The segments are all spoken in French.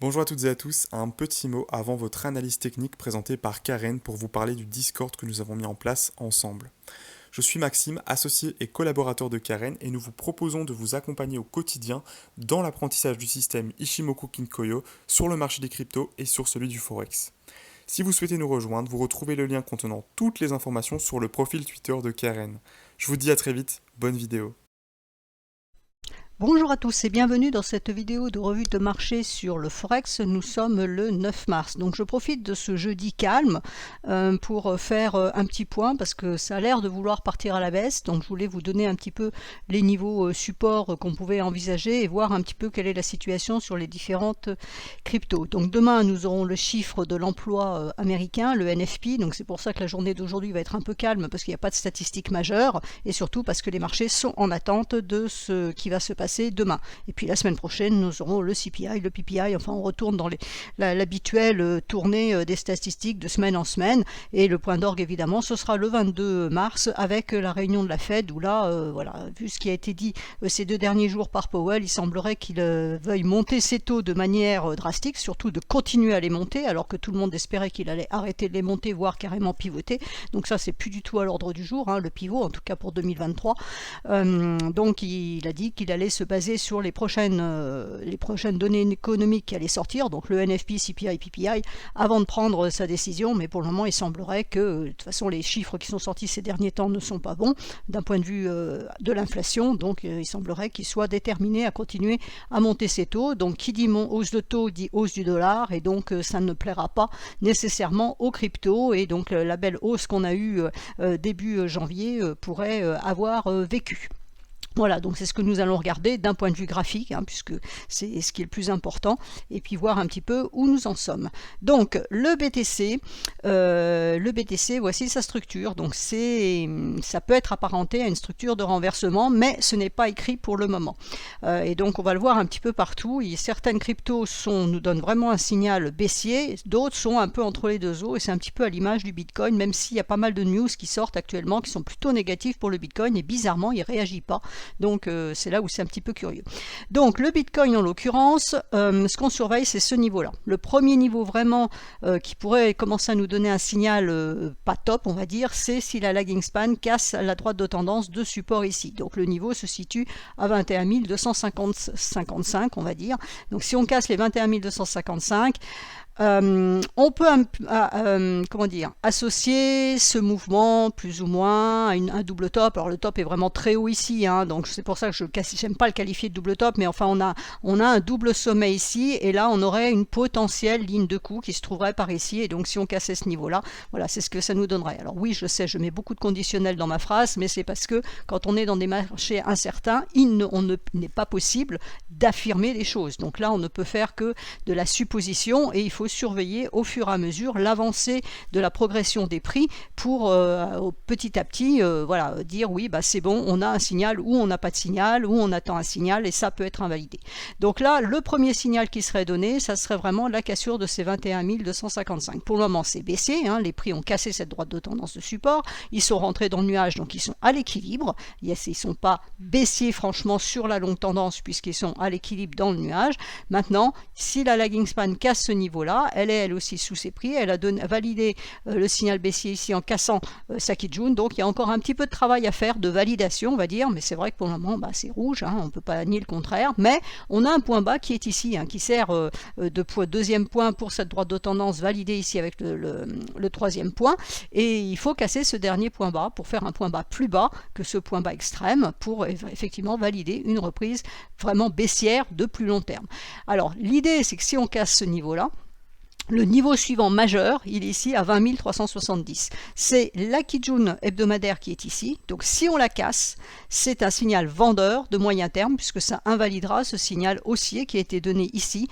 Bonjour à toutes et à tous, un petit mot avant votre analyse technique présentée par Karen pour vous parler du Discord que nous avons mis en place ensemble. Je suis Maxime, associé et collaborateur de Karen et nous vous proposons de vous accompagner au quotidien dans l'apprentissage du système Ishimoku Kinkoyo sur le marché des cryptos et sur celui du Forex. Si vous souhaitez nous rejoindre, vous retrouvez le lien contenant toutes les informations sur le profil Twitter de Karen. Je vous dis à très vite, bonne vidéo. Bonjour à tous et bienvenue dans cette vidéo de revue de marché sur le Forex. Nous sommes le 9 mars. Donc je profite de ce jeudi calme pour faire un petit point parce que ça a l'air de vouloir partir à la baisse. Donc je voulais vous donner un petit peu les niveaux supports qu'on pouvait envisager et voir un petit peu quelle est la situation sur les différentes cryptos. Donc demain nous aurons le chiffre de l'emploi américain, le NFP. Donc c'est pour ça que la journée d'aujourd'hui va être un peu calme parce qu'il n'y a pas de statistiques majeures et surtout parce que les marchés sont en attente de ce qui va se passer demain. Et puis la semaine prochaine, nous aurons le CPI, le PPI, enfin on retourne dans l'habituelle tournée des statistiques de semaine en semaine. Et le point d'orgue, évidemment, ce sera le 22 mars avec la réunion de la Fed où là, voilà, vu ce qui a été dit ces 2 derniers jours par Powell, il semblerait qu'il veuille monter ses taux de manière drastique, surtout de continuer à les monter, alors que tout le monde espérait qu'il allait arrêter de les monter, voire carrément pivoter. Donc ça, c'est plus du tout à l'ordre du jour, hein, le pivot, en tout cas pour 2023. Donc il a dit qu'il allait se baser sur les prochaines données économiques qui allaient sortir, donc le NFP, CPI, PPI, avant de prendre sa décision. Mais pour le moment, il semblerait que, de toute façon, les chiffres qui sont sortis ces derniers temps ne sont pas bons d'un point de vue de l'inflation. Donc il semblerait qu'il soit déterminé à continuer à monter ses taux. Donc qui dit hausse de taux dit hausse du dollar, et donc ça ne plaira pas nécessairement aux cryptos. Et donc la belle hausse qu'on a eue début janvier pourrait avoir vécu. Voilà, donc c'est ce que nous allons regarder d'un point de vue graphique, hein, puisque c'est ce qui est le plus important, et puis voir un petit peu où nous en sommes. Donc le BTC, voici sa structure. Donc ça peut être apparenté à une structure de renversement, mais ce n'est pas écrit pour le moment. Et donc on va le voir un petit peu partout. Certaines cryptos nous donnent vraiment un signal baissier, d'autres sont un peu entre les deux eaux, et c'est un petit peu à l'image du Bitcoin, même s'il y a pas mal de news qui sortent actuellement qui sont plutôt négatives pour le Bitcoin, et bizarrement il ne réagit pas. Donc c'est là où c'est un petit peu curieux. Donc le Bitcoin en l'occurrence, ce qu'on surveille, c'est ce niveau-là. Le premier niveau vraiment qui pourrait commencer à nous donner un signal pas top, on va dire, c'est si la lagging span casse la droite de tendance de support ici. Donc le niveau se situe à 21 255, on va dire. Donc si on casse les 21 255, on peut comment dire, associer ce mouvement plus ou moins à un double top. Alors le top est vraiment très haut ici, hein, donc c'est pour ça que je n'aime pas le qualifier de double top, mais enfin on a un double sommet ici, et là on aurait une potentielle ligne de coup qui se trouverait par ici, et donc si on cassait ce niveau là, voilà, c'est ce que ça nous donnerait. Alors oui, je sais, je mets beaucoup de conditionnels dans ma phrase, mais c'est parce que quand on est dans des marchés incertains, n'est pas possible d'affirmer des choses. Donc là on ne peut faire que de la supposition, et il faut surveiller au fur et à mesure l'avancée de la progression des prix pour petit à petit voilà, dire oui, bah, c'est bon, on a un signal, ou on n'a pas de signal, ou on attend un signal, et ça peut être invalidé. Donc là, le premier signal qui serait donné, ça serait vraiment la cassure de ces 21 255. Pour le moment, c'est baissier, hein, les prix ont cassé cette droite de tendance de support, ils sont rentrés dans le nuage, donc ils sont à l'équilibre. Ils ne sont pas baissiers franchement sur la longue tendance, puisqu'ils sont à l'équilibre dans le nuage. Maintenant, si la lagging span casse ce niveau-là, elle est elle aussi sous ses prix, elle a validé le signal baissier ici en cassant sa Kijun, donc il y a encore un petit peu de travail à faire, de validation on va dire, mais c'est vrai que pour le moment bah, c'est rouge, hein, on ne peut pas nier le contraire, mais on a un point bas qui est ici, hein, qui sert de deuxième point pour cette droite de tendance validée ici avec le troisième point, et il faut casser ce dernier point bas pour faire un point bas plus bas que ce point bas extrême pour effectivement valider une reprise vraiment baissière de plus long terme. Alors l'idée c'est que si on casse ce niveau-là, le niveau suivant majeur, il est ici à 20 370. C'est la Kijun hebdomadaire qui est ici. Donc si on la casse, c'est un signal vendeur de moyen terme, puisque ça invalidera ce signal haussier qui a été donné ici,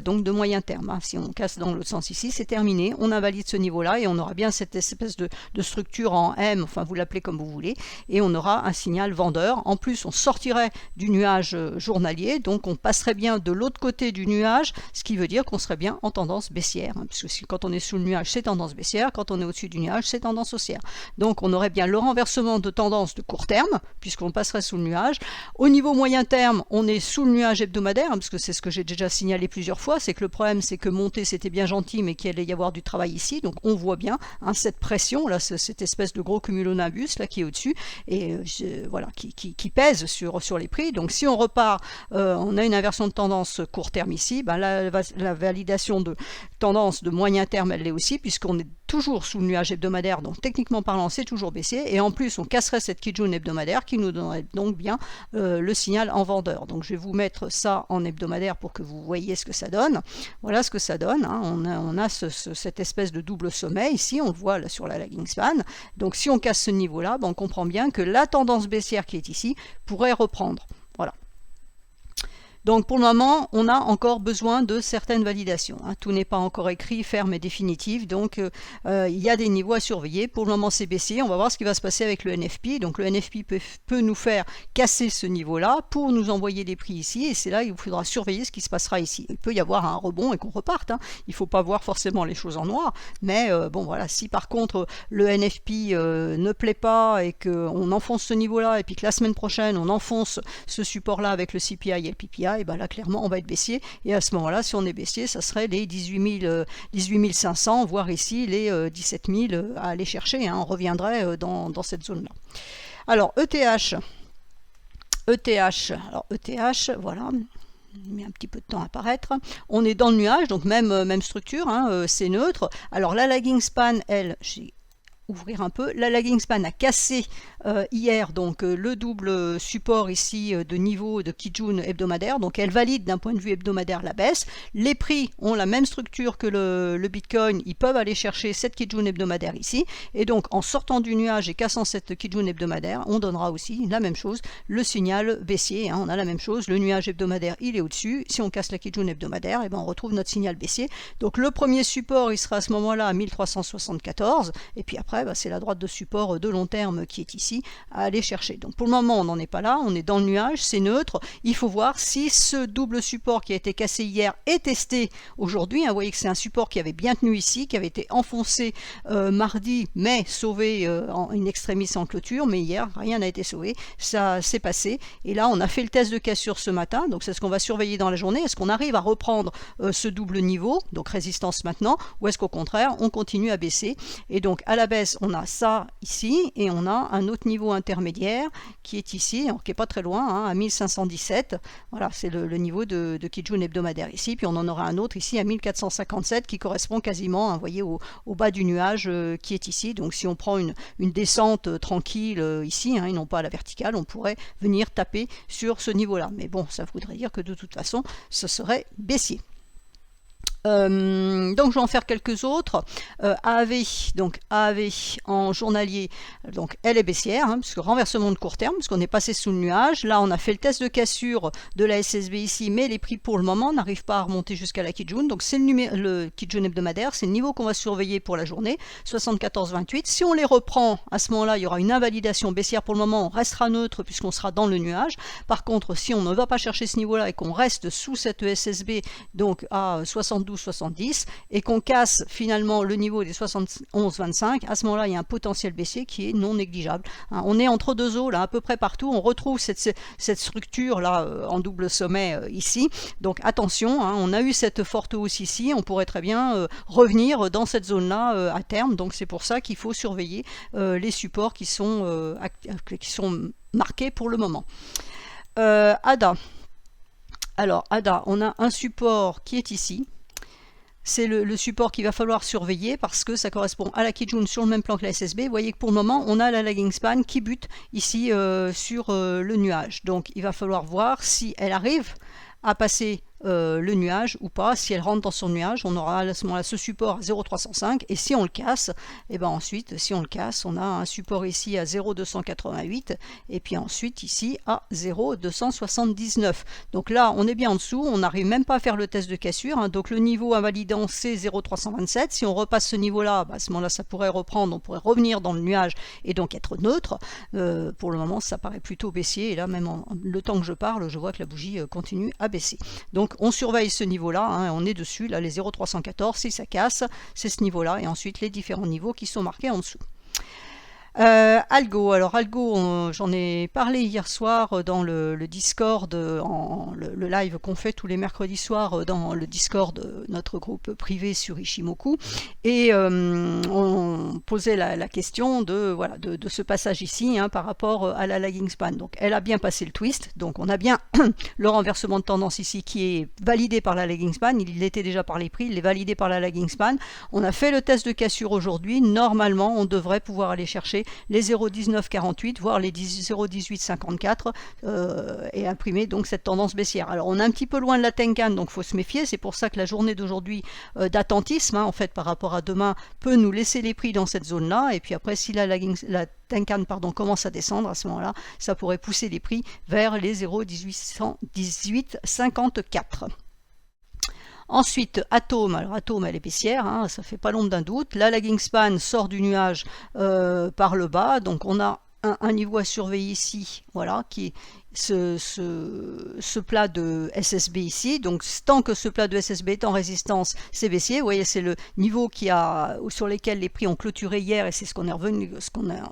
donc de moyen terme. Hein. Si on casse dans l'autre sens ici, c'est terminé. On invalide ce niveau-là et on aura bien cette espèce de structure en M, enfin vous l'appelez comme vous voulez, et on aura un signal vendeur. En plus, on sortirait du nuage journalier, donc on passerait bien de l'autre côté du nuage, ce qui veut dire qu'on serait bien en tendance baissière. baissière, hein, puisque quand on est sous le nuage, c'est tendance baissière, quand on est au-dessus du nuage, c'est tendance haussière. Donc on aurait bien le renversement de tendance de court terme, puisqu'on passerait sous le nuage. Au niveau moyen terme, on est sous le nuage hebdomadaire, hein, parce que c'est ce que j'ai déjà signalé plusieurs fois, c'est que le problème, c'est que monter, c'était bien gentil, mais qu'il allait y avoir du travail ici, donc on voit bien hein, cette pression, là, cette espèce de gros cumulonimbus là, qui est au-dessus, et voilà, qui pèse sur les prix. Donc si on repart, on a une inversion de tendance court terme ici, ben la validation de tendance de moyen terme, elle l'est aussi, puisqu'on est toujours sous le nuage hebdomadaire, donc techniquement parlant, c'est toujours baissier, et en plus, on casserait cette Kijun hebdomadaire qui nous donnerait donc bien le signal en vendeur. Donc je vais vous mettre ça en hebdomadaire pour que vous voyez ce que ça donne. Voilà ce que ça donne, hein. On a cette espèce de double sommet ici, on le voit là, sur la lagging span. Donc si on casse ce niveau-là, ben, on comprend bien que la tendance baissière qui est ici pourrait reprendre. Voilà. Donc pour le moment, on a encore besoin de certaines validations, hein. Tout n'est pas encore écrit, ferme et définitif, donc il y a des niveaux à surveiller. Pour le moment, c'est baissier. On va voir ce qui va se passer avec le NFP. Donc le NFP peut nous faire casser ce niveau-là pour nous envoyer des prix ici, et c'est là qu'il faudra surveiller ce qui se passera ici. Il peut y avoir un rebond et qu'on reparte, hein. Il ne faut pas voir forcément les choses en noir, mais bon voilà, si par contre le NFP ne plaît pas et qu'on enfonce ce niveau-là, et puis que la semaine prochaine, on enfonce ce support-là avec le CPI et le PPI, et ben là clairement on va être baissier, et à ce moment là si on est baissier ça serait les 18 500 voire ici les 17 000 à aller chercher, hein. On reviendrait dans cette zone là. Alors ETH, alors ETH, voilà, il met un petit peu de temps à apparaître. On est dans le nuage, donc même structure, hein, c'est neutre. Alors la lagging span, elle, ouvrir un peu, la lagging span a cassé hier donc le double support ici de niveau de Kijun hebdomadaire, donc elle valide d'un point de vue hebdomadaire la baisse. Les prix ont la même structure que le Bitcoin, ils peuvent aller chercher cette Kijun hebdomadaire ici, et donc en sortant du nuage et cassant cette Kijun hebdomadaire, on donnera aussi la même chose, le signal baissier, hein, on a la même chose, le nuage hebdomadaire il est au-dessus, si on casse la Kijun hebdomadaire, et ben on retrouve notre signal baissier. Donc le premier support il sera à ce moment-là à 1374, et puis après c'est la droite de support de long terme qui est ici à aller chercher. Donc pour le moment on n'en est pas là, on est dans le nuage, c'est neutre. Il faut voir si ce double support qui a été cassé hier est testé aujourd'hui, hein. Vous voyez que c'est un support qui avait bien tenu ici, qui avait été enfoncé mardi, mais sauvé en in extremis en clôture, mais hier rien n'a été sauvé, ça s'est passé, et là on a fait le test de cassure ce matin, donc c'est ce qu'on va surveiller dans la journée. Est-ce qu'on arrive à reprendre ce double niveau, donc résistance maintenant, ou est-ce qu'au contraire on continue à baisser? Et donc à la baisse on a ça ici, et on a un autre niveau intermédiaire qui est ici, qui n'est pas très loin, hein, à 1517. Voilà, c'est le niveau de Kijun hebdomadaire ici, puis on en aura un autre ici à 1457 qui correspond quasiment, hein, vous voyez, au bas du nuage qui est ici. Donc si on prend une descente tranquille ici, hein, et non pas à la verticale, on pourrait venir taper sur ce niveau-là. Mais bon, ça voudrait dire que de toute façon, ce serait baissier. Donc je vais en faire quelques autres. AAV, donc AAV en journalier, donc elle est baissière, hein, puisque renversement de court terme, puisqu'on est passé sous le nuage. Là on a fait le test de cassure de la SSB ici, mais les prix pour le moment n'arrivent pas à remonter jusqu'à la Kijun. Donc c'est le Kijun hebdomadaire, c'est le niveau qu'on va surveiller pour la journée, 74,28. Si on les reprend, à ce moment-là, il y aura une invalidation baissière. Pour le moment, on restera neutre puisqu'on sera dans le nuage. Par contre, si on ne va pas chercher ce niveau-là et qu'on reste sous cette SSB, donc à 72,70, et qu'on casse finalement le niveau des 71,25, à ce moment-là, il y a un potentiel baissier qui est non négligeable. Hein, on est entre deux eaux, là, à peu près partout. On retrouve cette structure là en double sommet ici. Donc attention, hein, on a eu cette forte hausse ici. On pourrait très bien revenir dans cette zone-là à terme. Donc c'est pour ça qu'il faut surveiller les supports qui sont marqués pour le moment. ADA. Alors ADA, on a un support qui est ici. C'est le support qu'il va falloir surveiller parce que ça correspond à la Kijun sur le même plan que la SSB. Vous voyez que pour le moment, on a la lagging span qui bute ici sur le nuage. Donc il va falloir voir si elle arrive à passer le nuage ou pas. Si elle rentre dans son nuage, on aura à ce moment-là ce support à 0,305, et si on le casse, et ben ensuite, si on le casse, on a un support ici à 0,288, et puis ensuite ici à 0,279. Donc là, on est bien en dessous, on n'arrive même pas à faire le test de cassure, hein. Donc le niveau invalidant, c'est 0,327. Si on repasse ce niveau-là, à ce moment-là, ça pourrait reprendre, on pourrait revenir dans le nuage et donc être neutre. Pour le moment, ça paraît plutôt baissier, et là, même le temps que je parle, je vois que la bougie continue à baisser. Donc Donc on surveille ce niveau-là, hein, on est dessus, là les 0,314, si ça casse, c'est ce niveau-là, et ensuite les différents niveaux qui sont marqués en dessous. Algo, alors Algo, j'en ai parlé hier soir dans le Discord, le live qu'on fait tous les mercredis soirs dans le Discord, notre groupe privé sur Ishimoku, et on posait la question de ce passage ici, hein, par rapport à la lagging span. Donc elle a bien passé le twist, donc on a bien le renversement de tendance ici qui est validé par la lagging span, il l'était déjà par les prix, il est validé par la lagging span. On a fait le test de cassure aujourd'hui, normalement on devrait pouvoir aller chercher les 0,1948 voire les 0,1854 et imprimer donc cette tendance baissière. Alors on est un petit peu loin de la Tenkan, donc il faut se méfier, c'est pour ça que la journée d'aujourd'hui d'attentisme, hein, en fait par rapport à demain, peut nous laisser les prix dans cette zone là, et puis après si la Tenkan commence à descendre, à ce moment là ça pourrait pousser les prix vers les 0,1854. Ensuite, Atom, alors Atom elle est baissière, hein, ça fait pas l'ombre d'un doute. La lagging span sort du nuage par le bas, donc on a un niveau à surveiller ici, voilà, qui est ce plat de SSB ici. Donc tant que ce plat de SSB est en résistance, c'est baissier. Vous voyez, c'est le niveau sur lequel les prix ont clôturé hier, et c'est ce qu'on est revenu,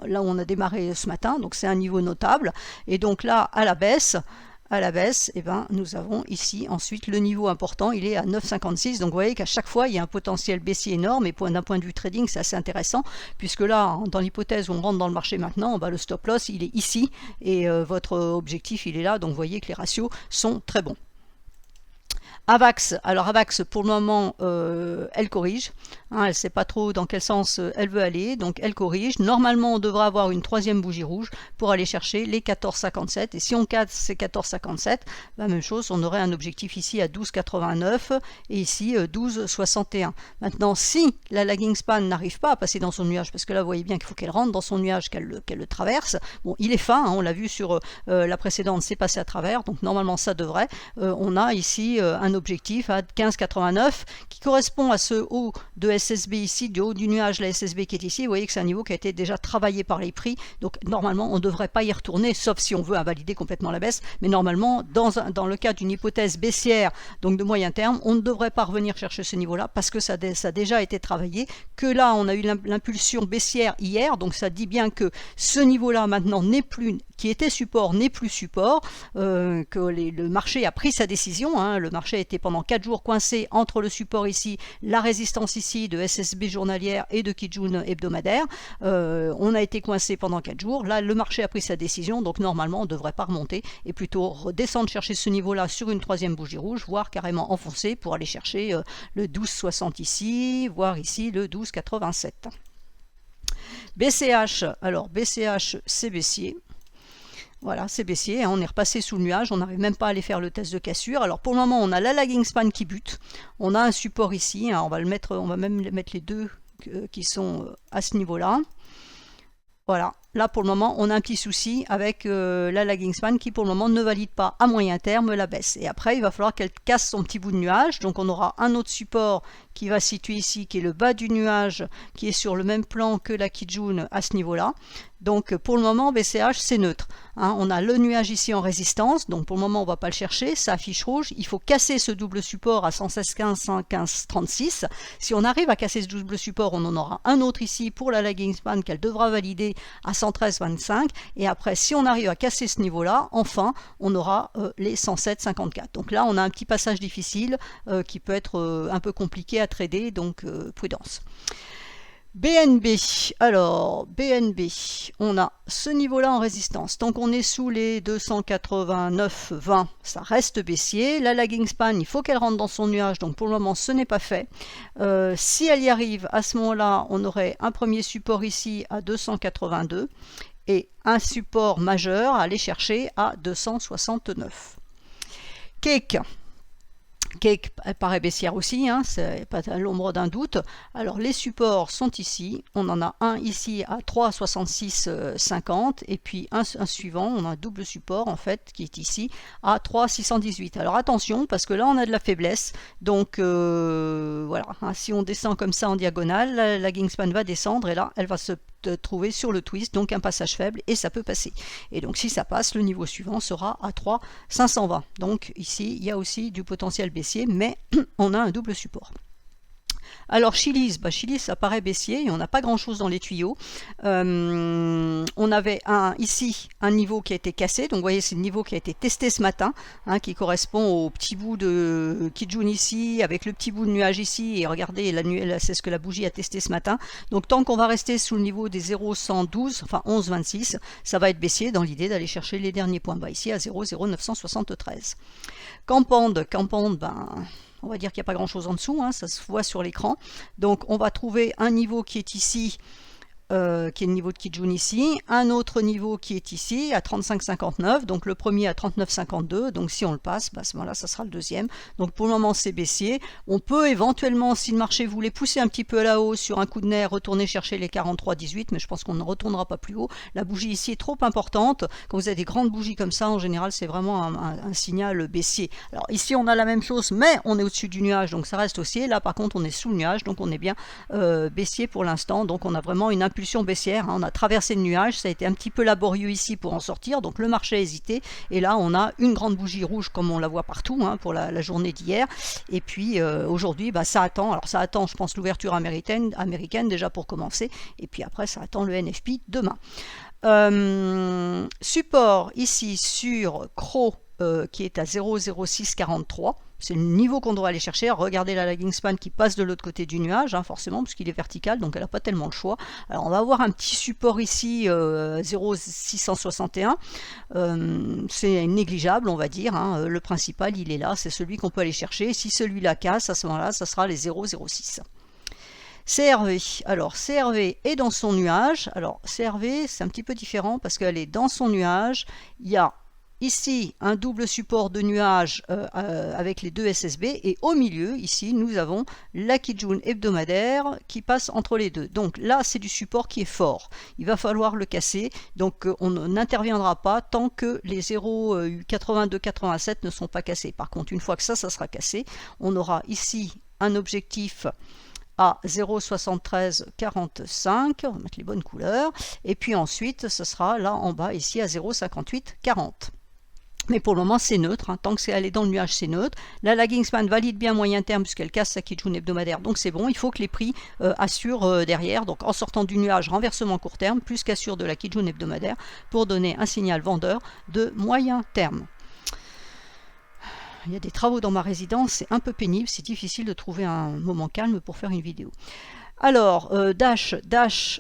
là où on a démarré ce matin, donc c'est un niveau notable. Et donc là, à la baisse, eh ben, nous avons ici ensuite le niveau important, il est à 9,56, donc vous voyez qu'à chaque fois il y a un potentiel baissier énorme, et d'un point de vue trading c'est assez intéressant, puisque là dans l'hypothèse où on rentre dans le marché maintenant, le stop loss il est ici, et votre objectif il est là, donc vous voyez que les ratios sont très bons. Avax, alors Avax pour le moment elle corrige, hein, elle ne sait pas trop dans quel sens elle veut aller, donc elle corrige. Normalement on devra avoir une troisième bougie rouge pour aller chercher les 14,57, et si on casse ces 14,57, la même chose, on aurait un objectif ici à 12,89 et ici 12,61. Maintenant si la lagging span n'arrive pas à passer dans son nuage, parce que là vous voyez bien qu'il faut qu'elle rentre dans son nuage, qu'elle le traverse, bon il est fin, hein, on l'a vu sur la précédente, c'est passé à travers, donc normalement ça devrait, on a ici un objectif à 15,89 qui correspond à ce haut de SSB ici, du haut du nuage, la SSB qui est ici. Vous voyez que c'est un niveau qui a été déjà travaillé par les prix, donc normalement on ne devrait pas y retourner, sauf si on veut invalider complètement la baisse, mais normalement dans le cas d'une hypothèse baissière, donc de moyen terme, on ne devrait pas revenir chercher ce niveau là, parce que ça a déjà été travaillé, que là on a eu l'impulsion baissière hier, donc ça dit bien que ce niveau là maintenant n'est plus, qui était support n'est plus support, que le marché a pris sa décision, hein, le marché était pendant 4 jours coincé entre le support ici, la résistance ici de SSB journalière et de Kijun hebdomadaire, on a été coincé pendant 4 jours, là le marché a pris sa décision, donc normalement on ne devrait pas remonter, et plutôt redescendre chercher ce niveau là sur une troisième bougie rouge, voire carrément enfoncer pour aller chercher le 12,60 ici, voire ici le 12,87. BCH, alors BCH c'est baissier. Voilà, c'est baissier, hein, on est repassé sous le nuage, on n'arrive même pas à aller faire le test de cassure. Alors pour le moment, on a la lagging span qui bute, on a un support ici, hein, on va même mettre les deux qui sont à ce niveau-là. Voilà, là pour le moment, on a un petit souci avec la lagging span qui pour le moment ne valide pas à moyen terme la baisse. Et après, il va falloir qu'elle casse son petit bout de nuage, donc on aura un autre support qui va se situer ici, qui est le bas du nuage, qui est sur le même plan que la Kijun à ce niveau-là. Donc pour le moment, BCH c'est neutre. Hein, on a le nuage ici en résistance, donc pour le moment on ne va pas le chercher, ça affiche rouge. Il faut casser ce double support à 116,15, 115,36. Si on arrive à casser ce double support, on en aura un autre ici pour la lagging span qu'elle devra valider à 113,25. Et après, si on arrive à casser ce niveau-là, enfin, on aura les 107,54. Donc là, on a un petit passage difficile qui peut être un peu compliqué à trader, donc prudence. BNB, alors BNB, on a ce niveau-là en résistance. Tant qu'on est sous les 289,20, ça reste baissier. La lagging span, il faut qu'elle rentre dans son nuage, donc pour le moment ce n'est pas fait. Si elle y arrive, à ce moment-là, on aurait un premier support ici à 282 et un support majeur à aller chercher à 269. Cake. Cake paraît baissière aussi, hein, c'est pas à l'ombre d'un doute. Alors les supports sont ici, on en a un ici à 3,6650 et puis un suivant, on a un double support en fait qui est ici à 3,618. Alors attention parce que là on a de la faiblesse, donc voilà, hein, si on descend comme ça en diagonale, la lagging span va descendre et là elle va se trouver sur le twist, donc un passage faible, et ça peut passer. Et donc si ça passe, le niveau suivant sera à 3,520. Donc ici, il y a aussi du potentiel baissier, mais on a un double support. Alors Chili's, Chili's ça paraît baissier et on n'a pas grand chose dans les tuyaux. On avait ici un niveau qui a été cassé, donc vous voyez c'est le niveau qui a été testé ce matin, qui correspond au petit bout de Kijun ici, avec le petit bout de nuage ici, et regardez, c'est ce que la bougie a testé ce matin. Donc tant qu'on va rester sous le niveau des 0,112, enfin 11,26, ça va être baissier dans l'idée d'aller chercher les derniers points bas ici à 0,0973. Campande, on va dire qu'il n'y a pas grand chose en dessous, ça se voit sur l'écran. Donc on va trouver un niveau qui est ici, qui est le niveau de Kijun ici, un autre niveau qui est ici à 35,59, donc le premier à 39,52, donc si on le passe, à ce moment-là, ça sera le deuxième. Donc pour le moment, c'est baissier. On peut éventuellement, si le marché voulait pousser un petit peu à la hausse sur un coup de nez, retourner chercher les 43,18, mais je pense qu'on ne retournera pas plus haut. La bougie ici est trop importante. Quand vous avez des grandes bougies comme ça, en général, c'est vraiment un signal baissier. Alors ici, on a la même chose, mais on est au-dessus du nuage, donc ça reste haussier. Là, par contre, on est sous le nuage, donc on est bien baissier pour l'instant. Donc on a vraiment une impulsion baissière, on a traversé le nuage, ça a été un petit peu laborieux ici pour en sortir, donc le marché a hésité, et là on a une grande bougie rouge comme on la voit partout pour la journée d'hier, et puis aujourd'hui ça attend, alors ça attend je pense l'ouverture américaine déjà pour commencer, et puis après ça attend le NFP demain. Support ici sur CRO qui est à 0,0643, c'est le niveau qu'on doit aller chercher. Regardez la lagging span qui passe de l'autre côté du nuage, forcément, parce qu'il est vertical, donc elle n'a pas tellement le choix. Alors on va avoir un petit support ici, 0,661, c'est négligeable, on va dire, le principal il est là, c'est celui qu'on peut aller chercher. Si celui-là casse, à ce moment-là, ça sera les 0,06. CRV, alors CRV est dans son nuage. Alors CRV, c'est un petit peu différent parce qu'elle est dans son nuage. Il y a ici un double support de nuage avec les deux SSB, et au milieu, ici, nous avons la Kijun hebdomadaire qui passe entre les deux. Donc là, c'est du support qui est fort. Il va falloir le casser, donc on n'interviendra pas tant que les 0,8287 ne sont pas cassés. Par contre, une fois que ça sera cassé, on aura ici un objectif à 0,7345, on va mettre les bonnes couleurs, et puis ensuite, ce sera là en bas, ici, à 0,5840. Mais pour le moment, c'est neutre. Tant que c'est allé dans le nuage, c'est neutre. La lagging span valide bien moyen terme puisqu'elle casse sa Kijun hebdomadaire. Donc c'est bon. Il faut que les prix assurent derrière. Donc en sortant du nuage, renversement court terme, plus qu'assure de la Kijun hebdomadaire pour donner un signal vendeur de moyen terme. Il y a des travaux dans ma résidence. C'est un peu pénible. C'est difficile de trouver un moment calme pour faire une vidéo. Alors, Dash,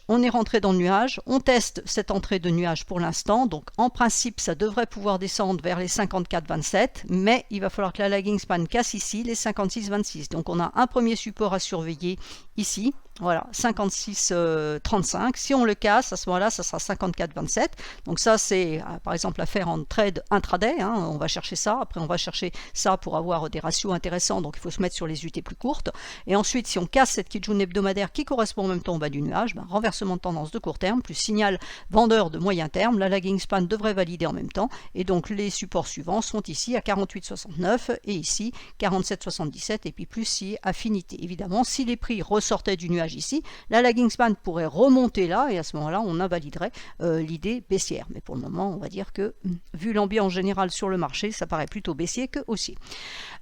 on est rentré dans le nuage, on teste cette entrée de nuage pour l'instant, donc en principe ça devrait pouvoir descendre vers les 54,27, mais il va falloir que la lagging span casse ici les 56,26, donc on a un premier support à surveiller ici, voilà, 56,35, si on le casse, à ce moment-là, ça sera 54,27, donc ça c'est par exemple à faire en trade intraday, on va chercher ça, après on va chercher ça pour avoir des ratios intéressants, donc il faut se mettre sur les UT plus courtes, et ensuite si on casse cette Kijun hebdomadaire qui correspond en même temps au bas du nuage, renversement de tendance de court terme, plus signal vendeur de moyen terme, la lagging span devrait valider en même temps, et donc les supports suivants sont ici à 48,69 et ici 47,77, et puis plus si affinité. Évidemment, si les prix ressortaient du nuage ici, la lagging span pourrait remonter là, et à ce moment-là, on invaliderait l'idée baissière. Mais pour le moment, on va dire que, vu l'ambiance générale sur le marché, ça paraît plutôt baissier que haussier.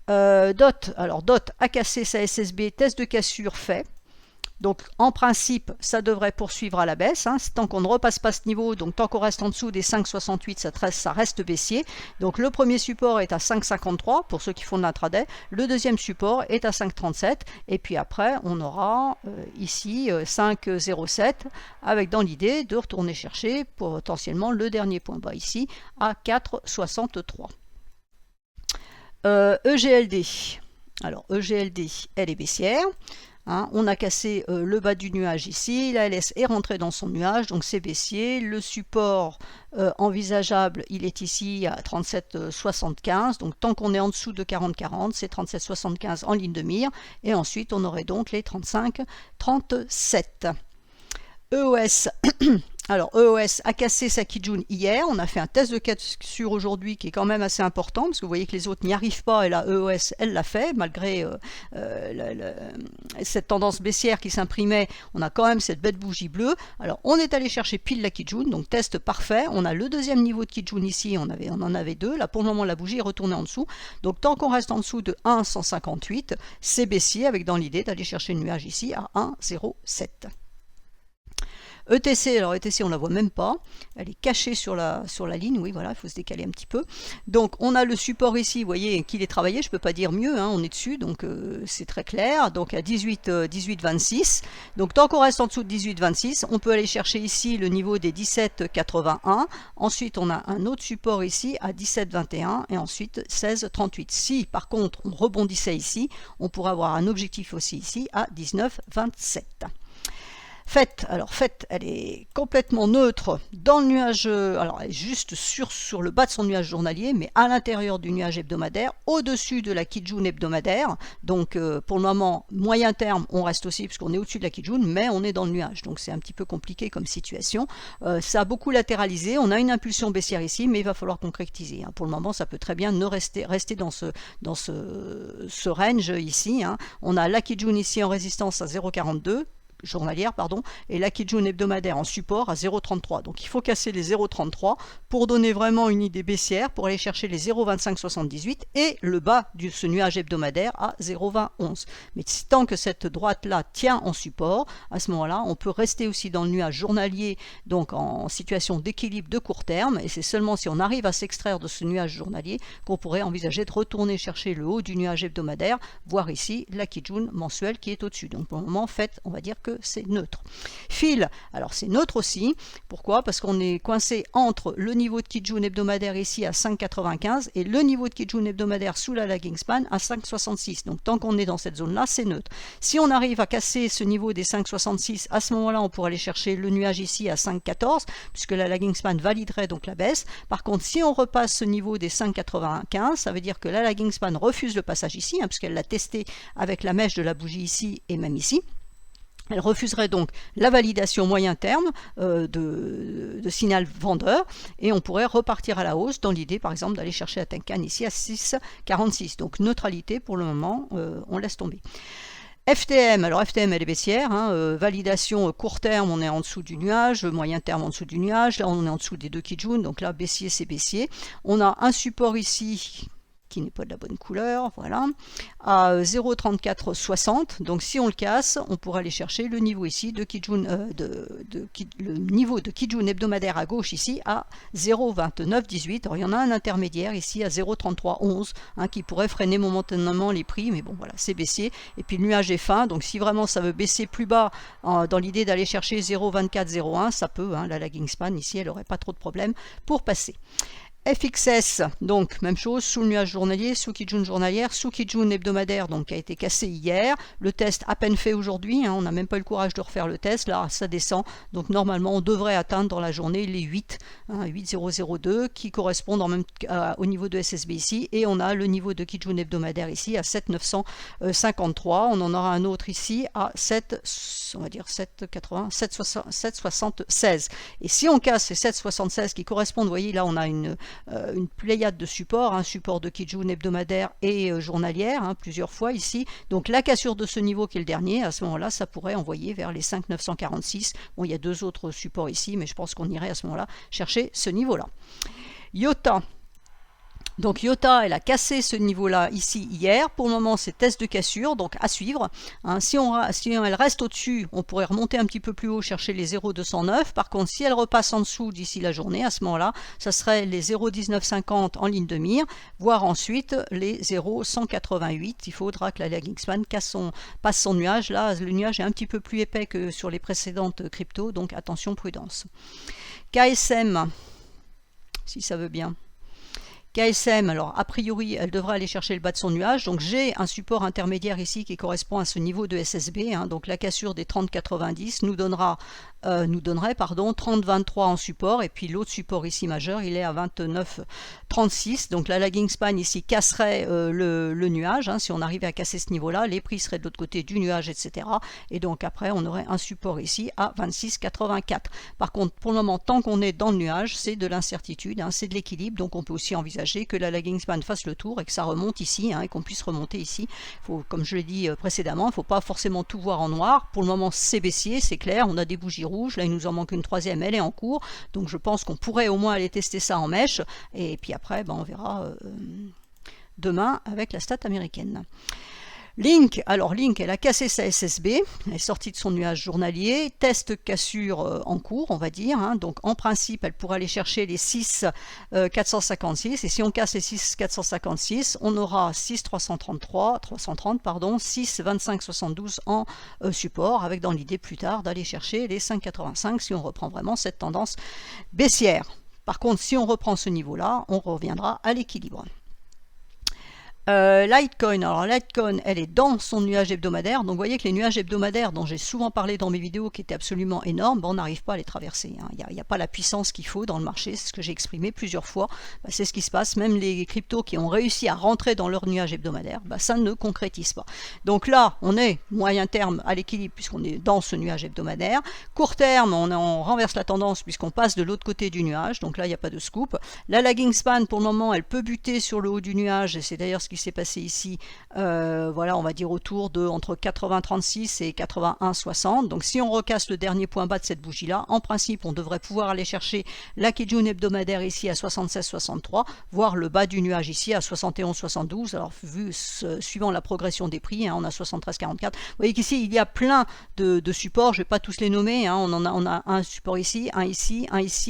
DOT, alors DOT a cassé sa SSB, test de cassure fait. Donc en principe, ça devrait poursuivre à la baisse, tant qu'on ne repasse pas ce niveau, donc tant qu'on reste en dessous des 5,68, ça reste baissier. Donc le premier support est à 5,53 pour ceux qui font de l'intraday, le deuxième support est à 5,37, et puis après on aura ici 5,07, avec dans l'idée de retourner chercher potentiellement le dernier point bas ici à 4,63. EGLD, alors EGLD, elle est baissière. On a cassé le bas du nuage ici, la LS est rentrée dans son nuage, donc c'est baissier. Le support envisageable, il est ici à 37,75, donc tant qu'on est en dessous de 40,40, c'est 37,75 en ligne de mire, et ensuite on aurait donc les 35,37. EOS, Alors, EOS a cassé sa Kijun hier, on a fait un test de cassure aujourd'hui qui est quand même assez important, parce que vous voyez que les autres n'y arrivent pas, et la EOS, elle l'a fait, malgré cette tendance baissière qui s'imprimait, on a quand même cette belle bougie bleue. Alors, on est allé chercher pile la Kijun, donc test parfait, on a le deuxième niveau de Kijun ici, on en avait deux, là pour le moment la bougie est retournée en dessous, donc tant qu'on reste en dessous de 1,158, c'est baissier, avec dans l'idée d'aller chercher le nuage ici à 1,07. ETC, alors ETC on ne la voit même pas, elle est cachée sur la ligne, oui voilà, il faut se décaler un petit peu. Donc on a le support ici, vous voyez qu'il est travaillé, je ne peux pas dire mieux, hein, on est dessus, donc c'est très clair, donc à 18,26. Donc tant qu'on reste en dessous de 18,26, on peut aller chercher ici le niveau des 17,81. Ensuite on a un autre support ici à 17,21 et ensuite 16,38. Si par contre on rebondissait ici, on pourrait avoir un objectif aussi ici à 19,27. FET, alors FET, elle est complètement neutre dans le nuage, alors elle est juste sur le bas de son nuage journalier, mais à l'intérieur du nuage hebdomadaire, au-dessus de la Kijun hebdomadaire. Donc pour le moment, moyen terme, on reste aussi, puisqu'on est au-dessus de la Kijun, mais on est dans le nuage. Donc c'est un petit peu compliqué comme situation. Ça a beaucoup latéralisé, on a une impulsion baissière ici, mais il va falloir concrétiser. Hein. Pour le moment, ça peut très bien rester dans ce range ici. Hein. On a la Kijun ici en résistance à 0,42. Journalière, pardon, et la Kijun hebdomadaire en support à 0,33. Donc il faut casser les 0,33 pour donner vraiment une idée baissière, pour aller chercher les 0,2578 et le bas de ce nuage hebdomadaire à 0,2011. Mais tant que cette droite-là tient en support, à ce moment-là, on peut rester aussi dans le nuage journalier, donc en situation d'équilibre de court terme, et c'est seulement si on arrive à s'extraire de ce nuage journalier qu'on pourrait envisager de retourner chercher le haut du nuage hebdomadaire, voire ici la Kijun mensuelle qui est au-dessus. Donc pour le moment, on va dire que c'est neutre. Fil, alors c'est neutre aussi. Pourquoi? Parce qu'on est coincé entre le niveau de Kijun hebdomadaire ici à 5,95 et le niveau de Kijun hebdomadaire sous la lagging span à 5,66. Donc tant qu'on est dans cette zone-là, c'est neutre. Si on arrive à casser ce niveau des 5,66, à ce moment-là, on pourrait aller chercher le nuage ici à 5,14, puisque la lagging span validerait donc la baisse. Par contre, si on repasse ce niveau des 5,95, ça veut dire que la lagging span refuse le passage ici, hein, puisqu'elle l'a testé avec la mèche de la bougie ici et même ici. Elle refuserait donc la validation moyen terme de signal vendeur et on pourrait repartir à la hausse dans l'idée par exemple d'aller chercher la Tenkan ici à 6,46. Donc neutralité pour le moment, on laisse tomber. FTM, alors FTM elle est baissière, hein, validation court terme on est en dessous du nuage, moyen terme en dessous du nuage, là on est en dessous des deux Kijun, donc là baissier c'est baissier. On a un support ici qui n'est pas de la bonne couleur, voilà, à 0,3460. Donc si on le casse, on pourra aller chercher le niveau ici de Kijun, le niveau de Kijun hebdomadaire à gauche ici à 0,2918. Alors il y en a un intermédiaire ici à 0,3311 hein, qui pourrait freiner momentanément les prix, mais bon voilà, c'est baissier. Et puis le nuage est fin, donc si vraiment ça veut baisser plus bas dans l'idée d'aller chercher 0,2401, ça peut, hein, la lagging span ici, elle n'aurait pas trop de problème pour passer. FXS, donc même chose, sous le nuage journalier, sous Kijun journalière, sous Kijun hebdomadaire, donc qui a été cassé hier. Le test à peine fait aujourd'hui, hein, on n'a même pas eu le courage de refaire le test, là ça descend, donc normalement on devrait atteindre dans la journée les 8, hein, 8002 qui correspondent en même, au niveau de SSB ici, et on a le niveau de Kijun hebdomadaire ici à 7,953, on en aura un autre ici à 7, on va dire 7,80, 7,76. Et si on casse ces 7,76 qui correspondent, vous voyez là on a une pléiade de supports, un support de Kijun hebdomadaire et journalière, hein, plusieurs fois ici. Donc la cassure de ce niveau qui est le dernier, à ce moment-là, ça pourrait envoyer vers les 5,946. Bon, il y a deux autres supports ici, mais je pense qu'on irait à ce moment-là chercher ce niveau-là. IOTA. Donc IOTA, elle a cassé ce niveau-là ici hier. Pour le moment, c'est test de cassure, donc à suivre. Hein, si elle reste au-dessus, on pourrait remonter un petit peu plus haut, chercher les 0,209. Par contre, si elle repasse en dessous d'ici la journée, à ce moment-là, ça serait les 0,1950 en ligne de mire, voire ensuite les 0,188. Il faudra que la lagging span passe son nuage. Là, le nuage est un petit peu plus épais que sur les précédentes cryptos, donc attention, prudence. KSM, si ça veut bien. KSM, alors a priori, elle devrait aller chercher le bas de son nuage. Donc j'ai un support intermédiaire ici qui correspond à ce niveau de SSB. Donc la cassure des 30,90 nous donnerait 30,23 en support. Et puis l'autre support ici majeur, il est à 29,36. Donc la lagging span ici casserait le nuage. Si on arrivait à casser ce niveau-là, les prix seraient de l'autre côté du nuage, etc. Et donc après, on aurait un support ici à 26,84. Par contre, pour le moment, tant qu'on est dans le nuage, c'est de l'incertitude, c'est de l'équilibre. Donc on peut aussi envisager que la lagging span fasse le tour et que ça remonte ici, et qu'on puisse remonter ici. Comme je l'ai dit précédemment, il ne faut pas forcément tout voir en noir. Pour le moment, c'est baissier, c'est clair. On a des bougies rouges. Là, il nous en manque une troisième, elle est en cours. Donc je pense qu'on pourrait au moins aller tester ça en mèche. Et puis après, on verra demain avec la stat américaine. Link, alors Link, elle a cassé sa SSB, elle est sortie de son nuage journalier, test cassure en cours, on va dire, donc en principe, elle pourrait aller chercher les 6,456, et si on casse les 6,456, on aura 6,330, pardon, 6,2572 en support, avec dans l'idée plus tard d'aller chercher les 5,85 si on reprend vraiment cette tendance baissière. Par contre, si on reprend ce niveau-là, on reviendra à l'équilibre. Litecoin, alors Litecoin, elle est dans son nuage hebdomadaire, donc vous voyez que les nuages hebdomadaires dont j'ai souvent parlé dans mes vidéos qui étaient absolument énormes, on n'arrive pas à les traverser, il n'y a pas la puissance qu'il faut dans le marché, c'est ce que j'ai exprimé plusieurs fois, c'est ce qui se passe, même les cryptos qui ont réussi à rentrer dans leur nuage hebdomadaire, ça ne concrétise pas. Donc là, on est moyen terme à l'équilibre puisqu'on est dans ce nuage hebdomadaire, court terme, on renverse la tendance puisqu'on passe de l'autre côté du nuage, donc là il n'y a pas de scoop. La lagging span pour le moment, elle peut buter sur le haut du nuage, et c'est d'ailleurs ce qui s'est passé ici, voilà, on va dire autour de entre 80,36 et 81,60. Donc si on recasse le dernier point bas de cette bougie là, en principe on devrait pouvoir aller chercher la Kijun hebdomadaire ici à 76,63, voire le bas du nuage ici à 71,72. Alors suivant la progression des prix, on a 73,44. Vous voyez qu'ici il y a plein de supports, je ne vais pas tous les nommer, on a un support ici, un ici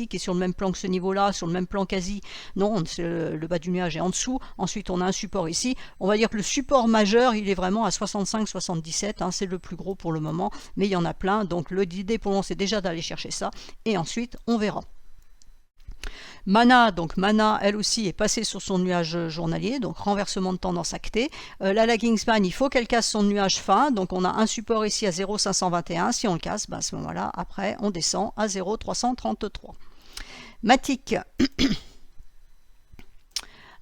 qui est sur le même plan que ce niveau là, sur le même plan quasi, non, le bas du nuage est en dessous. Ensuite on a un support ici. On va dire que le support majeur, il est vraiment à 65-77, c'est le plus gros pour le moment, mais il y en a plein, donc l'idée pour nous c'est déjà d'aller chercher ça, et ensuite on verra. Mana, donc Mana, elle aussi est passée sur son nuage journalier, donc renversement de tendance acté. La lagging span, il faut qu'elle casse son nuage fin, donc on a un support ici à 0,521, si on le casse, à ce moment-là, après on descend à 0,333. Matic.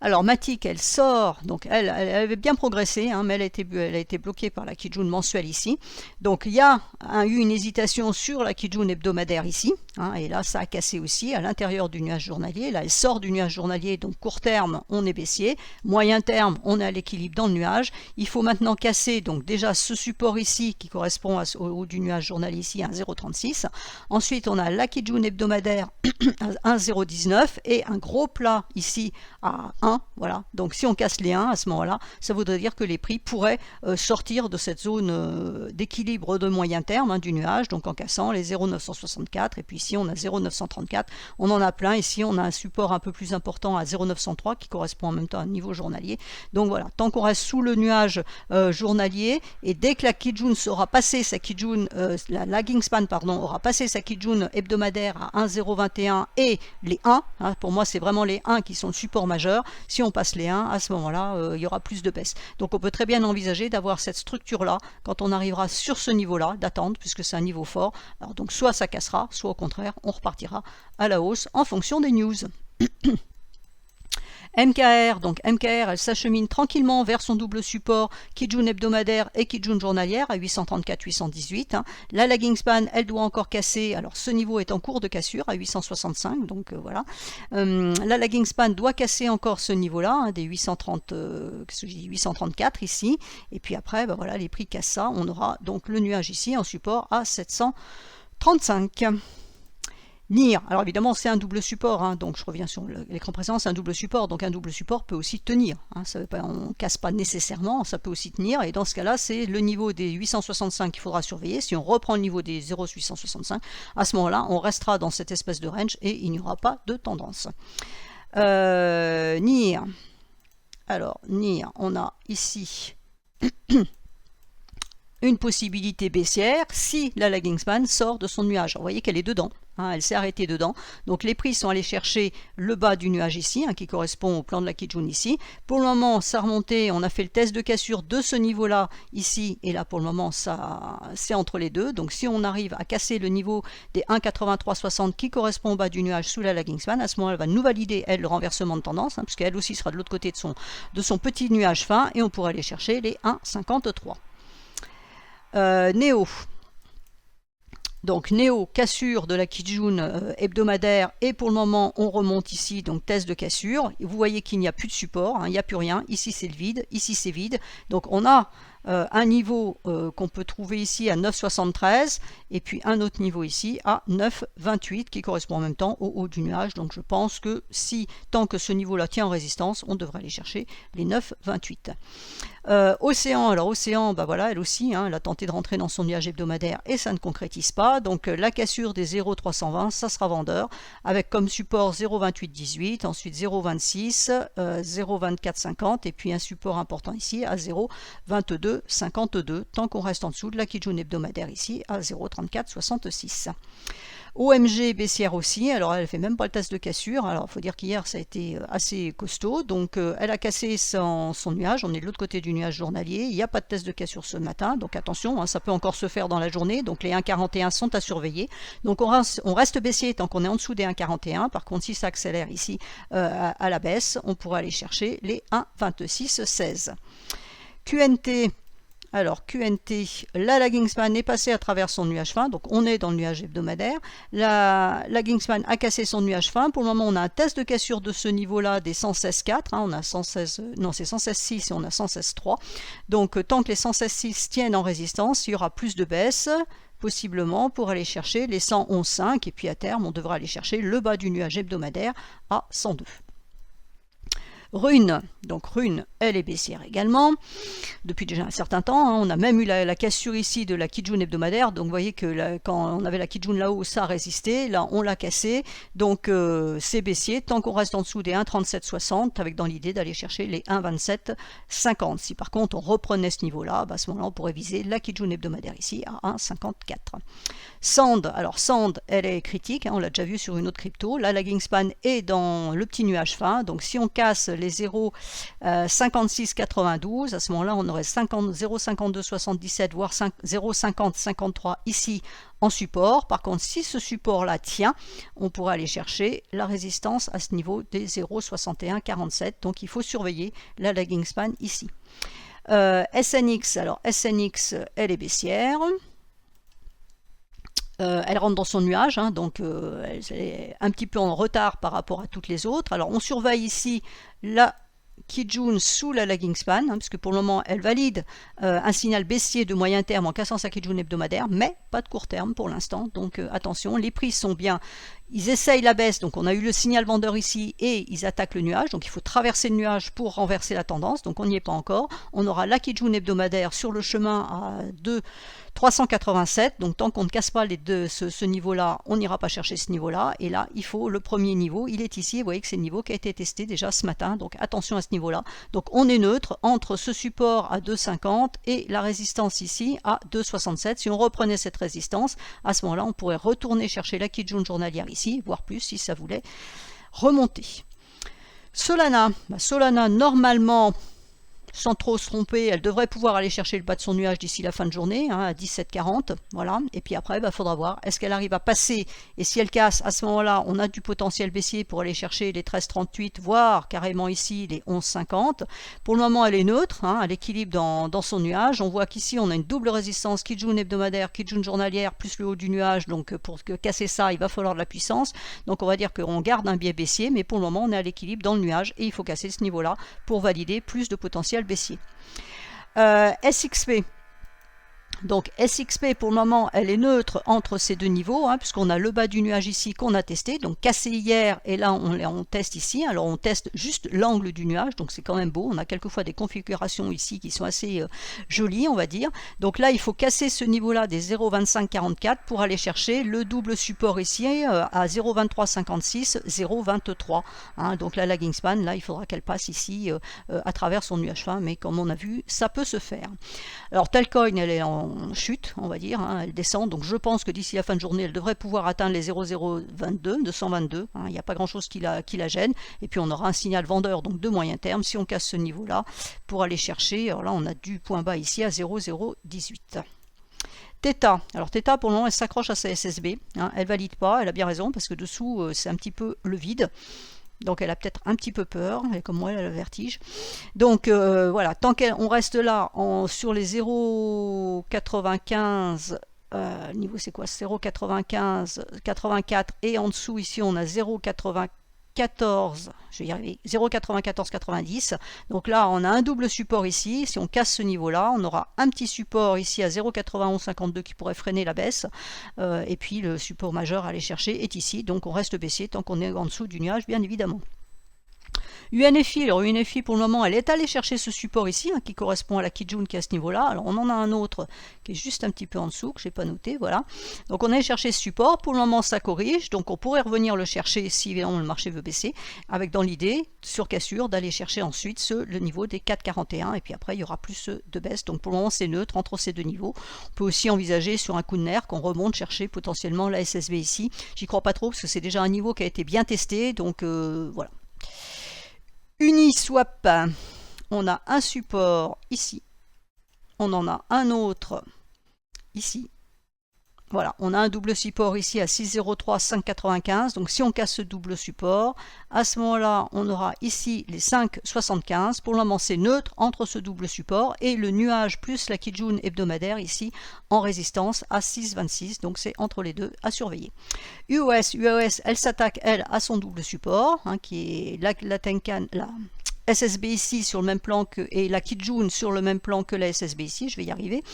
Alors Matic, elle sort, donc elle avait bien progressé, mais elle a été bloquée par la Kijun mensuelle ici. Donc il y a eu une hésitation sur la Kijun hebdomadaire ici, et là ça a cassé aussi à l'intérieur du nuage journalier. Là elle sort du nuage journalier, donc court terme on est baissier, moyen terme on est à l'équilibre dans le nuage. Il faut maintenant casser donc déjà ce support ici qui correspond au haut du nuage journalier ici à 0,36. Ensuite on a la Kijun hebdomadaire à 1,019 et un gros plat ici à 1. Voilà, donc si on casse les 1 à ce moment-là, ça voudrait dire que les prix pourraient sortir de cette zone d'équilibre de moyen terme du nuage, donc en cassant les 0,964, et puis ici on a 0,934, on en a plein, ici on a un support un peu plus important à 0,903 qui correspond en même temps à un niveau journalier. Donc voilà, tant qu'on reste sous le nuage journalier, et dès que la Kijun aura passé sa Kijun, la lagging span pardon, aura passé sa Kijun hebdomadaire à 1,021 et les 1, pour moi c'est vraiment les 1 qui sont le support majeur. Si on passe les 1, à ce moment-là, il y aura plus de baisse. Donc on peut très bien envisager d'avoir cette structure-là quand on arrivera sur ce niveau-là, d'attendre, puisque c'est un niveau fort. Alors donc soit ça cassera, soit au contraire, on repartira à la hausse en fonction des news. MKR, donc MKR, elle s'achemine tranquillement vers son double support Kijun hebdomadaire et Kijun journalière à 834-818. La lagging span, elle doit encore casser, alors ce niveau est en cours de cassure à 865, donc voilà. La lagging span doit casser encore ce niveau-là, des 834 ici, et puis après, voilà, les prix cassent ça, on aura donc le nuage ici en support à 735. NIR, alors évidemment c'est un double support, donc je reviens sur l'écran présent, c'est un double support, donc un double support peut aussi tenir, ça veut pas, on ne casse pas nécessairement, ça peut aussi tenir, et dans ce cas-là c'est le niveau des 865 qu'il faudra surveiller. Si on reprend le niveau des 0,865, à ce moment-là on restera dans cette espèce de range et il n'y aura pas de tendance. NIR, alors NIR, on a ici une possibilité baissière si la lagging span sort de son nuage. Alors, vous voyez qu'elle est dedans, hein, elle s'est arrêtée dedans. Donc les prix sont allés chercher le bas du nuage ici, hein, qui correspond au plan de la Kijun ici. Pour le moment, ça a remonté, on a fait le test de cassure de ce niveau-là ici, et là pour le moment, ça c'est entre les deux. Donc si on arrive à casser le niveau des 1,8360 qui correspond au bas du nuage sous la lagging span, à ce moment-là, elle va nous valider, elle, le renversement de tendance, hein, puisqu'elle aussi sera de l'autre côté de son petit nuage fin, et on pourra aller chercher les 1,53. Néo. Donc Néo, cassure de la Kijun hebdomadaire, et pour le moment on remonte ici, donc test de cassure. Vous voyez qu'il n'y a plus de support, hein, il n'y a plus rien, ici c'est le vide, ici c'est vide. Donc on a un niveau qu'on peut trouver ici à 9,73 et puis un autre niveau ici à 9,28 qui correspond en même temps au haut du nuage. Donc je pense que si tant que ce niveau-là tient en résistance, on devrait aller chercher les 9,28. Océan, alors Océan, bah voilà, elle aussi, hein, elle a tenté de rentrer dans son nuage hebdomadaire et ça ne concrétise pas. Donc la cassure des 0,320, ça sera vendeur, avec comme support 0,2818, ensuite 0,26, 0,2450 et puis un support important ici à 0,2252, tant qu'on reste en dessous de la Kijun hebdomadaire ici à 0,3466. OMG baissière aussi, alors elle fait même pas le test de cassure, alors il faut dire qu'hier ça a été assez costaud, donc elle a cassé son nuage, on est de l'autre côté du nuage journalier, il n'y a pas de test de cassure ce matin, donc attention, hein, ça peut encore se faire dans la journée, donc les 1,41 sont à surveiller, donc on reste baissier tant qu'on est en dessous des 1,41, par contre si ça accélère ici à la baisse, on pourra aller chercher les 1,2616. QNT. Alors QNT, la lagging span est passée à travers son nuage fin, donc on est dans le nuage hebdomadaire. La lagging span a cassé son nuage fin. Pour le moment, on a un test de cassure de ce niveau-là des 116,4. Hein, on a 116, non, c'est 116,6 et on a 116,3. Donc tant que les 116,6 tiennent en résistance, il y aura plus de baisse, possiblement pour aller chercher les 111,5. Et puis à terme, on devra aller chercher le bas du nuage hebdomadaire à 102. Rune, donc Rune, elle est baissière également, depuis déjà un certain temps, hein, on a même eu la cassure ici de la Kijun hebdomadaire, donc vous voyez que quand on avait la Kijun là-haut, ça a résisté, là on l'a cassé, donc c'est baissier, tant qu'on reste en dessous des 1,3760, avec dans l'idée d'aller chercher les 1,2750. Si par contre on reprenait ce niveau-là, bah, à ce moment-là on pourrait viser la Kijun hebdomadaire ici à 1,54. Sand, alors Sand, elle est critique, hein, on l'a déjà vu sur une autre crypto, la lagging span est dans le petit nuage fin, donc si on casse les 0,5692, à ce moment-là on aurait 0,5277 voire 0,5053 ici en support. Par contre si ce support là tient, on pourra aller chercher la résistance à ce niveau des 0,6147, donc il faut surveiller la lagging span ici. SNX, alors SNX elle est baissière. Elle rentre dans son nuage, hein, donc elle est un petit peu en retard par rapport à toutes les autres. Alors on surveille ici la Kijun sous la lagging span, hein, parce que pour le moment elle valide un signal baissier de moyen terme en cassant sa Kijun hebdomadaire, mais pas de court terme pour l'instant, donc attention, les prix sont bien, ils essayent la baisse, donc on a eu le signal vendeur ici et ils attaquent le nuage, donc il faut traverser le nuage pour renverser la tendance, donc on n'y est pas encore. On aura la Kijun hebdomadaire sur le chemin à 387, donc tant qu'on ne casse pas ce niveau-là, on n'ira pas chercher ce niveau-là, et là il faut le premier niveau, il est ici, vous voyez que c'est le niveau qui a été testé déjà ce matin, donc attention à ce niveau-là. Donc on est neutre entre ce support à 2,50 et la résistance ici à 2,67. Si on reprenait cette résistance, à ce moment-là on pourrait retourner chercher la Kijun journalière ici, voire plus si ça voulait remonter. Solana, Solana normalement, sans trop se tromper, elle devrait pouvoir aller chercher le bas de son nuage d'ici la fin de journée, hein, à 17,40, voilà, et puis après, il faudra voir, est-ce qu'elle arrive à passer, et si elle casse, à ce moment-là, on a du potentiel baissier pour aller chercher les 13,38, voire carrément ici les 11,50. Pour le moment, elle est neutre, hein, elle équilibre dans son nuage. On voit qu'ici, on a une double résistance, Kijun hebdomadaire, Kijun journalière, plus le haut du nuage, donc pour casser ça, il va falloir de la puissance. Donc on va dire qu'on garde un biais baissier, mais pour le moment, on est à l'équilibre dans le nuage, et il faut casser ce niveau-là pour valider plus de potentiel baissier. SXP. Donc SXP pour le moment elle est neutre entre ces deux niveaux, hein, puisqu'on a le bas du nuage ici qu'on a testé, donc cassé hier et là on teste ici. Alors on teste juste l'angle du nuage, donc c'est quand même beau, on a quelquefois des configurations ici qui sont assez jolies on va dire. Donc là il faut casser ce niveau là des 0,2544 pour aller chercher le double support ici à 0,2356, 0,23, hein, donc la lagging span là il faudra qu'elle passe ici à travers son nuage fin, mais comme on a vu ça peut se faire. Alors Talcoin elle est en en chute, on va dire, hein, elle descend, donc je pense que d'ici la fin de journée, elle devrait pouvoir atteindre les 0,022, 222, hein, il n'y a pas grand-chose qui la gêne, et puis on aura un signal vendeur, donc de moyen terme, si on casse ce niveau-là, pour aller chercher, alors là on a du point bas ici à 0,018. Theta, alors Theta pour le moment elle s'accroche à sa SSB, hein, elle valide pas, elle a bien raison, parce que dessous c'est un petit peu le vide. Donc elle a peut-être un petit peu peur, et comme moi elle a le vertige. Donc voilà, tant qu'on reste là sur les 0,95, niveau c'est quoi, 0,95, 84, et en dessous ici on a 0,94, je vais y arriver, 0,9490. Donc là on a un double support ici, si on casse ce niveau là, on aura un petit support ici à 0,9152 qui pourrait freiner la baisse, et puis le support majeur à aller chercher est ici, donc on reste baissier tant qu'on est en dessous du nuage bien évidemment. UNFI, alors UNFI pour le moment elle est allée chercher ce support ici, hein, qui correspond à la Kijun qui est à ce niveau là. Alors on en a un autre qui est juste un petit peu en dessous que je n'ai pas noté, voilà. Donc on a cherché ce support, pour le moment ça corrige, donc on pourrait revenir le chercher si évidemment le marché veut baisser, avec dans l'idée sur cassure d'aller chercher ensuite le niveau des 4,41, et puis après il y aura plus de baisse. Donc pour le moment c'est neutre entre ces deux niveaux. On peut aussi envisager sur un coup de nerf qu'on remonte chercher potentiellement la SSB ici. J'y crois pas trop parce que c'est déjà un niveau qui a été bien testé, donc voilà. Uniswap, on a un support ici, on en a un autre ici. Voilà, on a un double support ici à 6,03, 5,95. Donc si on casse ce double support, à ce moment-là, on aura ici les 5,75. Pour le moment, c'est neutre entre ce double support et le nuage plus la Kijun hebdomadaire ici en résistance à 6,26. Donc c'est entre les deux à surveiller. UOS, elle s'attaque, elle, à son double support, hein, qui est la Tenkan, la SSB ici sur le même plan que, et la Kijun sur le même plan que la SSB ici, je vais y arriver.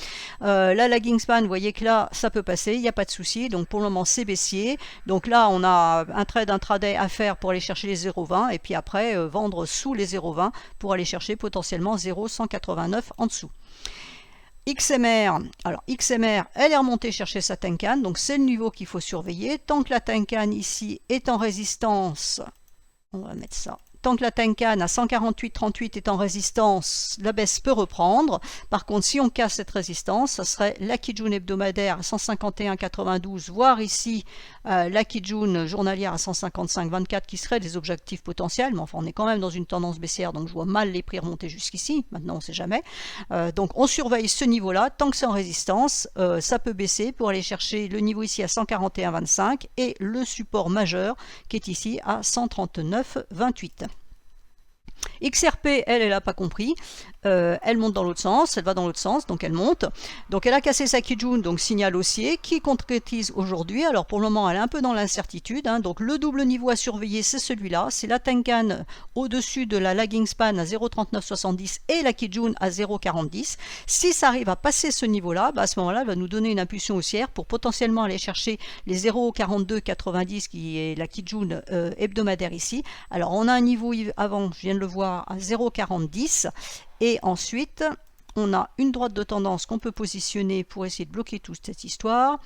La lagging span, vous voyez que là, ça peut passer, il n'y a pas de souci, donc pour le moment c'est baissier. Donc là, on a un trade intraday à faire pour aller chercher les 0,20 et puis après vendre sous les 0,20 pour aller chercher potentiellement 0,189 en dessous. XMR, alors XMR, elle est remontée chercher sa Tenkan, donc c'est le niveau qu'il faut surveiller. Tant que la Tenkan ici est en résistance, on va mettre ça. Tant que la Tenkan à 148,38 est en résistance, la baisse peut reprendre. Par contre, si on casse cette résistance, ça serait la Kijun hebdomadaire à 151,92, voire ici la Kijun journalière à 155,24 qui seraient des objectifs potentiels. Mais enfin, on est quand même dans une tendance baissière, donc je vois mal les prix remonter jusqu'ici. Maintenant, on ne sait jamais. Donc, on surveille ce niveau-là. Tant que c'est en résistance, ça peut baisser pour aller chercher le niveau ici à 141,25 et le support majeur qui est ici à 139,28. XRP, elle n'a pas compris, elle monte dans l'autre sens, elle va dans l'autre sens, donc elle monte. Donc elle a cassé sa Kijun, donc signal haussier, qui concrétise aujourd'hui. Alors pour le moment, elle est un peu dans l'incertitude, hein. Donc le double niveau à surveiller, c'est celui-là, c'est la Tenkan au-dessus de la lagging span à 0,3970 et la Kijun à 0,4010. Si ça arrive à passer ce niveau-là, bah à ce moment-là, elle va nous donner une impulsion haussière pour potentiellement aller chercher les 0,4290 qui est la Kijun hebdomadaire ici. Alors on a un niveau avant, je viens de le voir, à 0,4010. Et ensuite, on a une droite de tendance qu'on peut positionner pour essayer de bloquer toute cette histoire.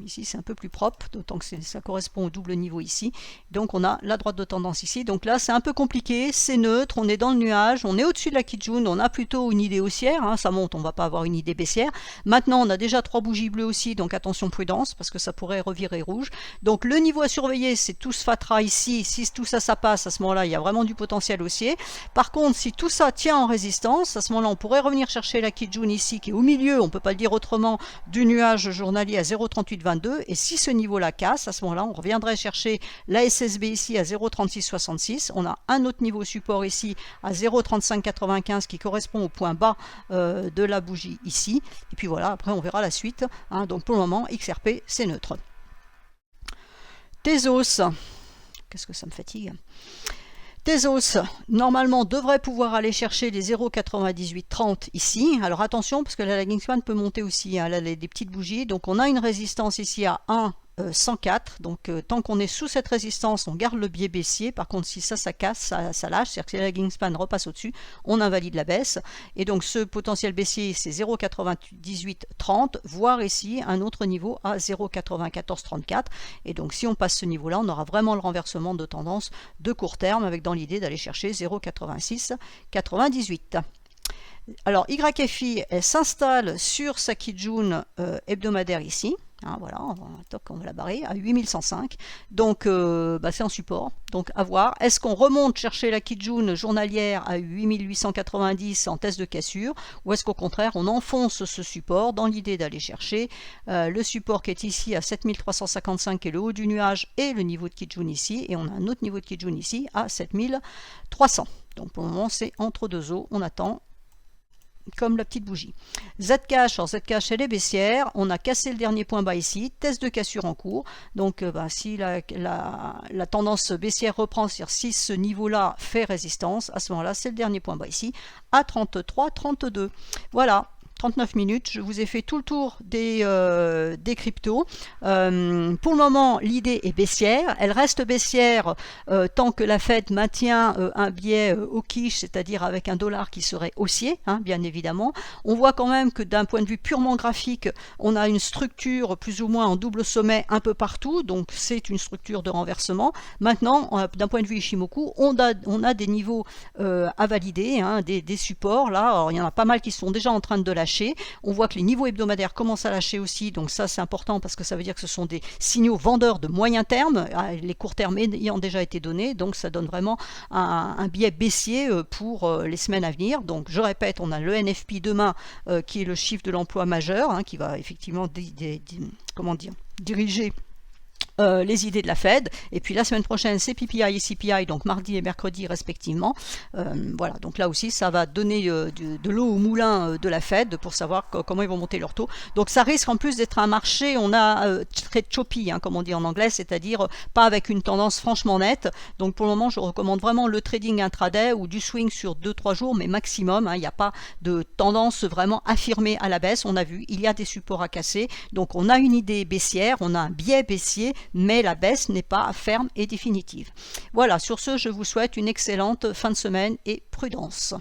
Ici c'est un peu plus propre, d'autant que ça correspond au double niveau ici. Donc on a la droite de tendance ici. Donc là c'est un peu compliqué, c'est neutre, on est dans le nuage, on est au-dessus de la Kijun, on a plutôt une idée haussière, hein, ça monte, on va pas avoir une idée baissière. Maintenant on a déjà 3 bougies bleues aussi, donc attention prudence, parce que ça pourrait revirer rouge. Donc le niveau à surveiller, c'est tout ce fatras ici. Si tout ça, ça passe, à ce moment-là, il y a vraiment du potentiel haussier. Par contre, si tout ça tient en résistance, à ce moment-là, on pourrait revenir chercher la Kijun ici, qui est au milieu, on peut pas le dire autrement, du nuage journalier à 0,3822, et si ce niveau-là casse, à ce moment-là, on reviendrait chercher la SSB ici à 0,3666. On a un autre niveau support ici à 0,3595 qui correspond au point bas de la bougie ici. Et puis voilà, après on verra la suite, hein. Donc pour le moment, XRP, c'est neutre. Tezos, qu'est-ce que ça me fatigue. Tezos, normalement, devrait pouvoir aller chercher les 0,9830 ici. Alors attention, parce que la lagging span peut monter aussi, hein, là, des petites bougies. Donc on a une résistance ici à 1,104. Donc tant qu'on est sous cette résistance, on garde le biais baissier. Par contre, si ça casse, ça lâche. C'est-à-dire que si la lagging span repasse au-dessus, on invalide la baisse. Et donc ce potentiel baissier, c'est 0,9830, voire ici un autre niveau à 0,9434. Et donc si on passe ce niveau-là, on aura vraiment le renversement de tendance de court terme, avec dans l'idée d'aller chercher 0,8698. Alors YFI, elle s'installe sur sa Kijun hebdomadaire ici. Hein, voilà, on va la barrer à 8105. Donc c'est en support. Donc à voir. Est-ce qu'on remonte chercher la Kijun journalière à 8890 en test de cassure, ou est-ce qu'au contraire on enfonce ce support dans l'idée d'aller chercher le support qui est ici à 7355 qui est le haut du nuage et le niveau de Kijun ici, et on a un autre niveau de Kijun ici à 7300. Donc pour le moment c'est entre deux eaux, on attend comme la petite bougie. Zcash, alors Zcash elle est baissière, on a cassé le dernier point bas ici, test de cassure en cours, donc si la tendance baissière reprend, c'est-à-dire si ce niveau-là fait résistance, à ce moment-là c'est le dernier point bas ici, à 33,32. Voilà. 39 minutes, je vous ai fait tout le tour des cryptos. Pour le moment, l'idée est baissière. Elle reste baissière tant que la Fed maintient un biais hawkish, c'est-à-dire avec un dollar qui serait haussier, hein, bien évidemment. On voit quand même que d'un point de vue purement graphique, on a une structure plus ou moins en double sommet un peu partout, donc c'est une structure de renversement. Maintenant, d'un point de vue Ishimoku, on a des niveaux à valider, hein, des supports. Là, alors, il y en a pas mal qui sont déjà en train de lâcher. On voit que les niveaux hebdomadaires commencent à lâcher aussi, donc ça c'est important parce que ça veut dire que ce sont des signaux vendeurs de moyen terme, les courts termes ayant déjà été donnés, donc ça donne vraiment un biais baissier pour les semaines à venir. Donc je répète, on a le NFP demain qui est le chiffre de l'emploi majeur, hein, qui va effectivement diriger les idées de la Fed, et puis la semaine prochaine c'est PPI et CPI, donc mardi et mercredi respectivement. Voilà, donc là aussi ça va donner de l'eau au moulin de la Fed pour savoir comment ils vont monter leur taux. Donc ça risque en plus d'être un marché, on a très choppy, hein, comme on dit en anglais, c'est-à-dire pas avec une tendance franchement nette. Donc pour le moment je recommande vraiment le trading intraday ou du swing sur 2-3 jours, mais maximum, hein, il n'y a pas de tendance vraiment affirmée à la baisse. On a vu, il y a des supports à casser, donc on a une idée baissière, on a un biais baissier, mais la baisse n'est pas ferme et définitive. Voilà, sur ce, je vous souhaite une excellente fin de semaine et prudence.